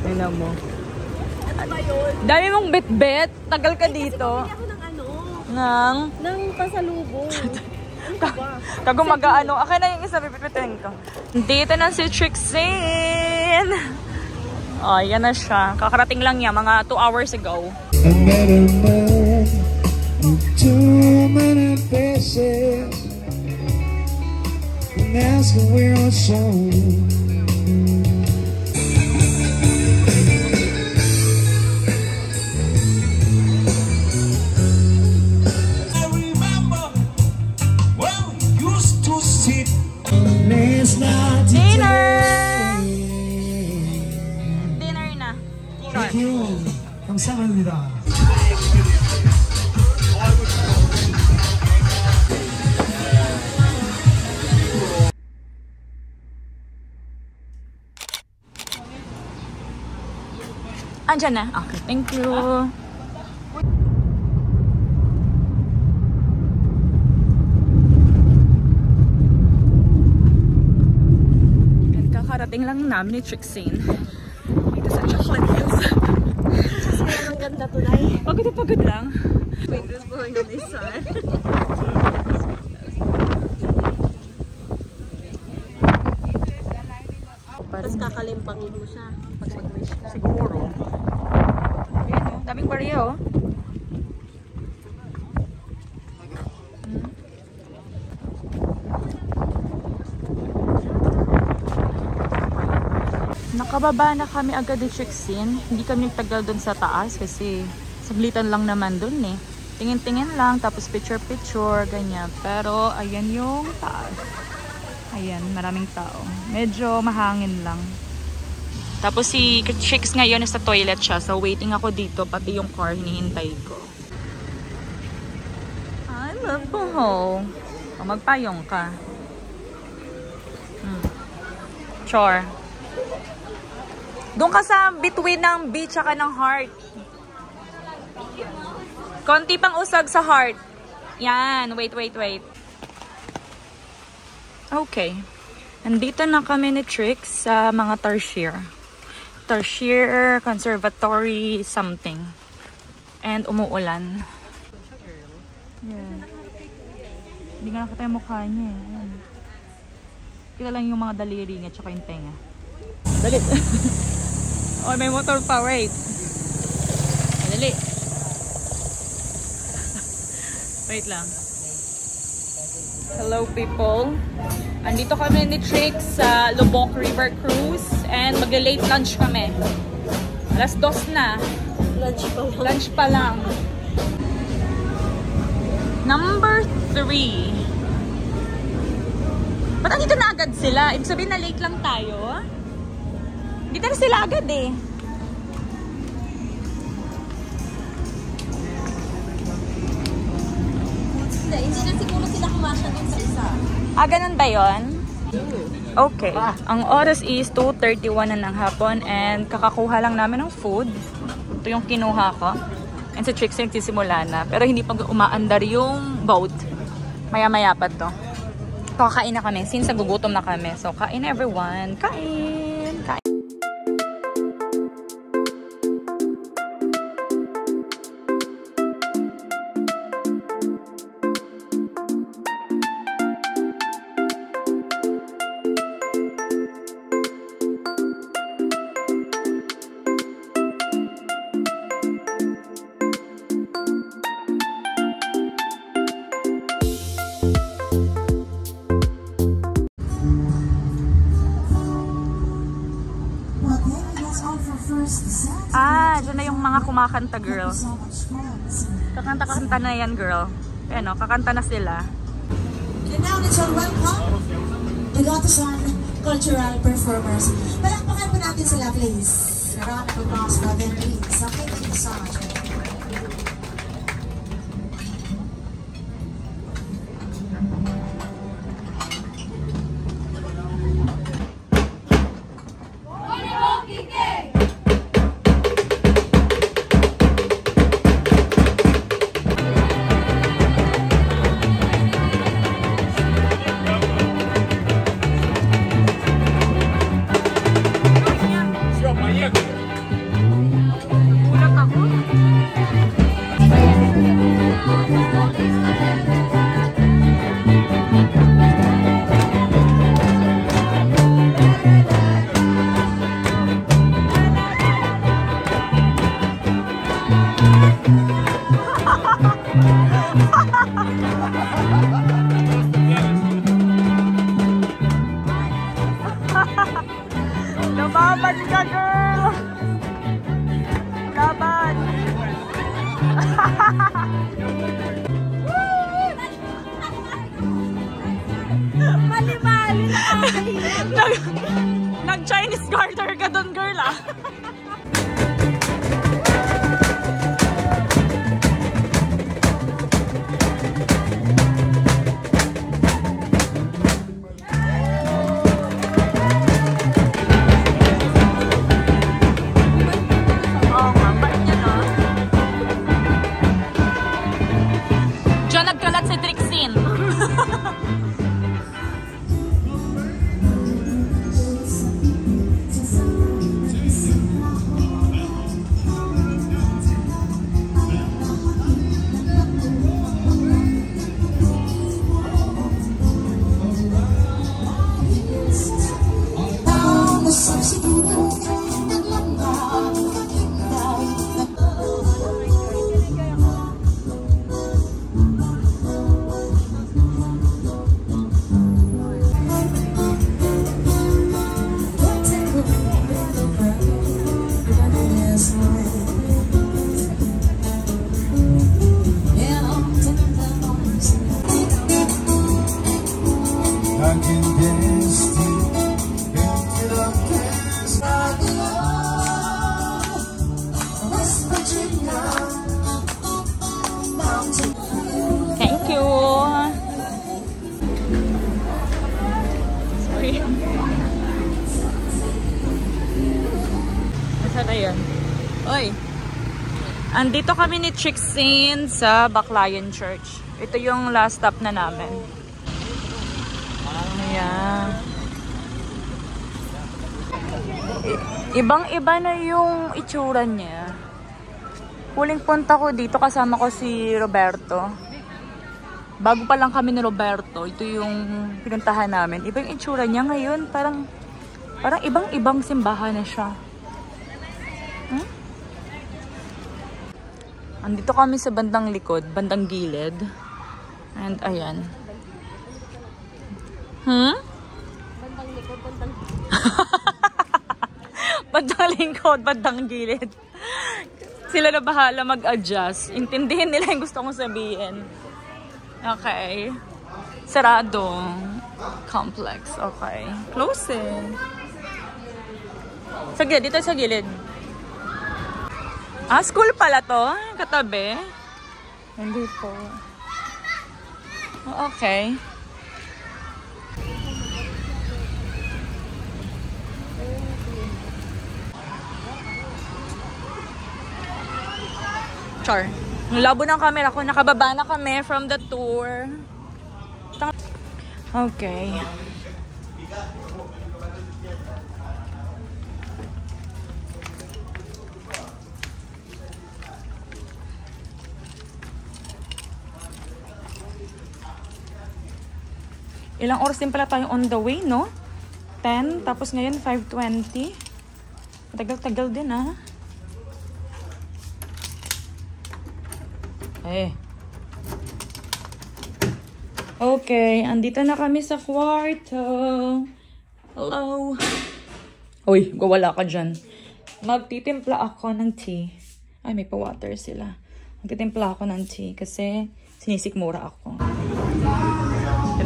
Tingnan mo. Dami mong bet-bet. Tagal ka dito. Kasi ako ng ng pasalubong. Kago mag-ano. Akin na yung isa, pipituin ko. Dito na si Trixine. Oh, yan na siya. Kakarating lang niya, mga 2 hours ago. I met a man with too many faces, and that's the way I saw. Dinner na. 감사합니다. Andyan na. Okay, thank you. Kakarating lang namin ni Trixine. Dito sa Chocolate Hills. Ang ganda tunay. Pagod na pagod lang. Fingers going on this side. Tapos kakalimpangin mo siya pag mag-wish ka. Siguro. Ayan o, daming barya o. Nakababa na kami agad ni Trixine. Hindi kami nagtagal dun sa taas kasi saglitan lang naman dun eh. Tingin-tingin lang, tapos picture-picture, ganyan. Pero ayan yung taas. Ayan, maraming tao. Medyo mahangin lang. Tapos si Trix ngayon nasa toilet siya. So waiting ako dito, pati yung car hinihintay ko. I love Bohol. O, magpayong ka. Sure. Doon ka sa between ng beach at ng heart. Konti pang usag sa heart. Yan. Wait. Okay. Nandito na kami ni Trix sa mga Tertiary Conservatory something. And umuulan. Yeah. Hindi nga nakita yung mukha niya. Yan. Kita lang yung mga daliri niya tsaka yung tenga. Dali. Oh, may motor pa. Wait. Dali. Wait lang. Hello people. Andito kami ni Trix sa Lubok River Cruise and mag-late lunch kami. Alas 2 na. Lunch pa lang. Number 3. Ba't andito na agad sila? Ibig sabihin na late lang tayo? Dito na sila agad eh. Hindi na siguro sila kumasya dun sa isa. Ganun ba yun? Okay. Ang oras is 2:31 na ng hapon and kakakuha lang namin ng food. Ito yung kinuha ko. And sa Trix nagsisimula na. Pero hindi pa umaandar yung boat. Maya-maya pa to. Kakain na kami since nagugutom na kami. So, kain everyone. Kain! Kain! Dyan na yung mga kumakanta, girl. Kakanta-kanta na yan, girl. Ayan o, kakanta na sila. And now, let's all welcome the Gotosan Cultural Performers. Palakpakan po natin sila, please. Round of applause for them, please. Okay, thank you so much. Lumaban ka, girl! Laban! Mali-mali na Nag-Chinese garter ka dun, girl, ah! Nagkalat si Trixin. Thank you. Sorry. Saan na yun? Oy. Andito kami ni Trixin sa Baclayan Church. Ito yung last stop na namin. Ayan. Ibang-iba na yung itsura niya. Huling punta ko dito, kasama ko si Roberto. Bago pa lang kami ni Roberto, ito yung pinuntahan namin. Iba yung itsura niya ngayon. Parang ibang-ibang simbahan na siya. Andito kami sa bandang likod, bandang gilid. And ayan. Bandang likod, bandang Bandang lingkod, bandang gilid. Sila na bahala mag-adjust. Intindihin nila yung gusto kong sabihin. Okay. Sarado. Complex. Okay. Close eh. Sa gilid. Dito sa gilid. Ah, school pala to. Katabi. Hindi po. Oh, okay. Char. Labo ng camera ko. Nakababa na kami from the tour. Okay. Ilang oras din pala tayo on the way, no? 10, tapos ngayon 5:20. Tagal-tagal din, ah. Okay, andito na kami sa kwarto. Hello. Uy, wala ka dyan. Magtitimpla ako ng tea. Ay, may pa-water sila. Magtitimpla ako ng tea kasi sinisikmura ako.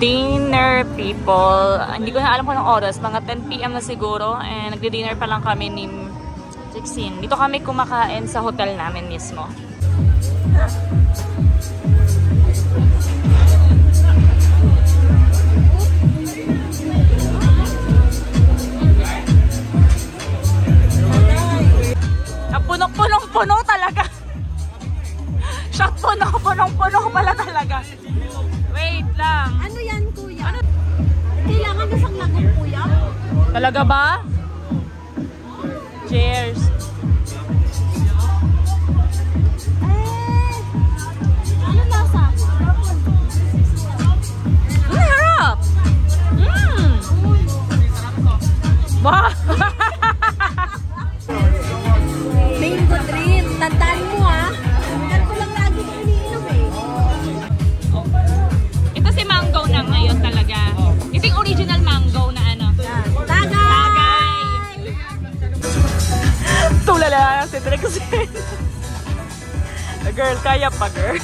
Dinner, people. Hindi ko na alam kung anong oras. Mga 10 PM na siguro. And nagdi-dinner pa lang kami ni 16. Dito kami kumakain sa hotel namin mismo. Punong-punong-puno talaga. Siya punong-punong-puno pala talaga. Wait lang. Ano yan, kuya? Ano? Kailangan na sang lagong, kuya? Talaga ba? Cheers. Ano lasa? Harap! Wow! Mango drink. Tandaan mo, ha? Tandaan ko lang lagi ko iniinom, eh. si Trixie. Girl, kaya pa, girl.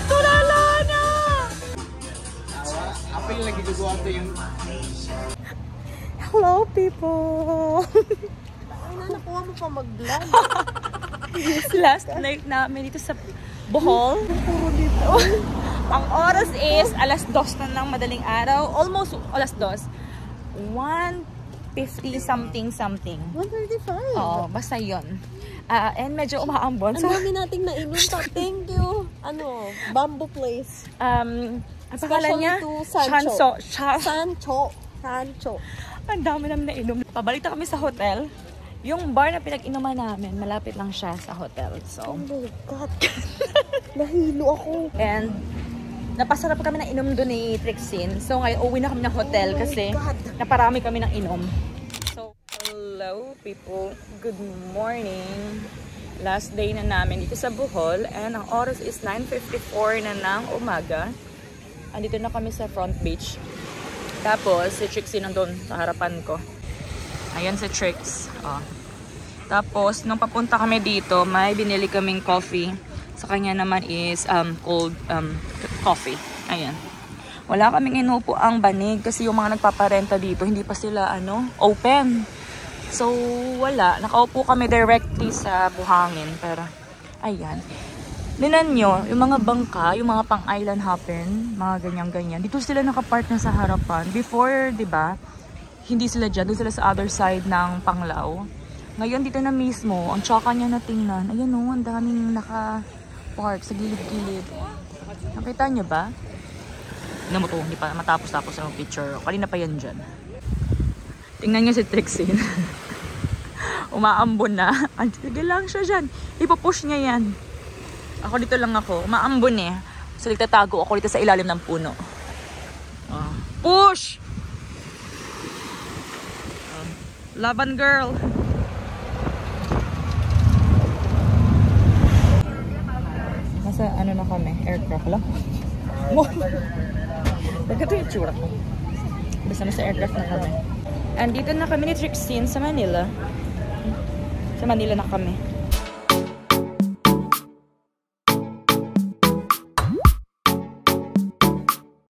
Tulala na! Apil lagi dugo ato yung... Hello, people! Ay, nakuha mo pa mag-vlog. Last night namin dito sa Bohol. Ang oras is alas 2 na ng madaling araw. Almost alas 2. 1:50 something. 135. Oo, basta yun. And medyo umaambon. Ang So, dami nating nainom pa. Thank you. Ano, Bamboo Place. ang pangalan niya? Especially to Sancho. Sancho. Ang dami namin nainom. Pabalik na kami sa hotel. Yung bar na pinag-inuman namin, malapit lang siya sa hotel. So, Oh my God. Nahilo ako. and napasarap kami ng inom doon ni Trixie. So ngayon, uwi na kami ng hotel kasi naparami kami ng inom. So, hello people. Good morning. Last day na namin dito sa Bohol. And ang oras is 9:54 na ng umaga. Andito na kami sa front beach. Tapos, si Trixie nandun sa harapan ko. Ayan si Trix. Oh. Tapos, nung papunta kami dito, may binili kaming coffee. Sa kanya naman is cold coffee. Ayan. Wala kaming inupo ang banig kasi yung mga nagpaparenta dito, hindi pa sila open. So, wala. Nakaupo kami directly sa buhangin. Pero, ayan. Linan nyo, yung mga bangka, yung mga pang-island hopping, mga ganyan-ganyan. Dito sila nakapark na sa harapan. Before, di ba, hindi sila dyan. Doon sila sa other side ng Panglao. Ngayon, dito na mismo, ang tsaka niya na tingnan. Ayan o, ang daming naka-park sa gilid-gilid. Nakita niyo ba? Tingnan mo to, hindi pa matapos-tapos ang picture. Kanina pa yan dyan. Tingnan niyo si Trixie. Umaambon na. Sige lang siya dyan. Ipapush niya yan. Ako dito lang ako. Umaambon eh. So, nagtatago ako dito sa ilalim ng puno. Push! Laban girl! Nasa na kami? Aircraft lang? Nagkito yung tsura ko. Basta nasa aircraft na kami. And dito na kami ni Trixie sa Manila. Sa Manila na kami.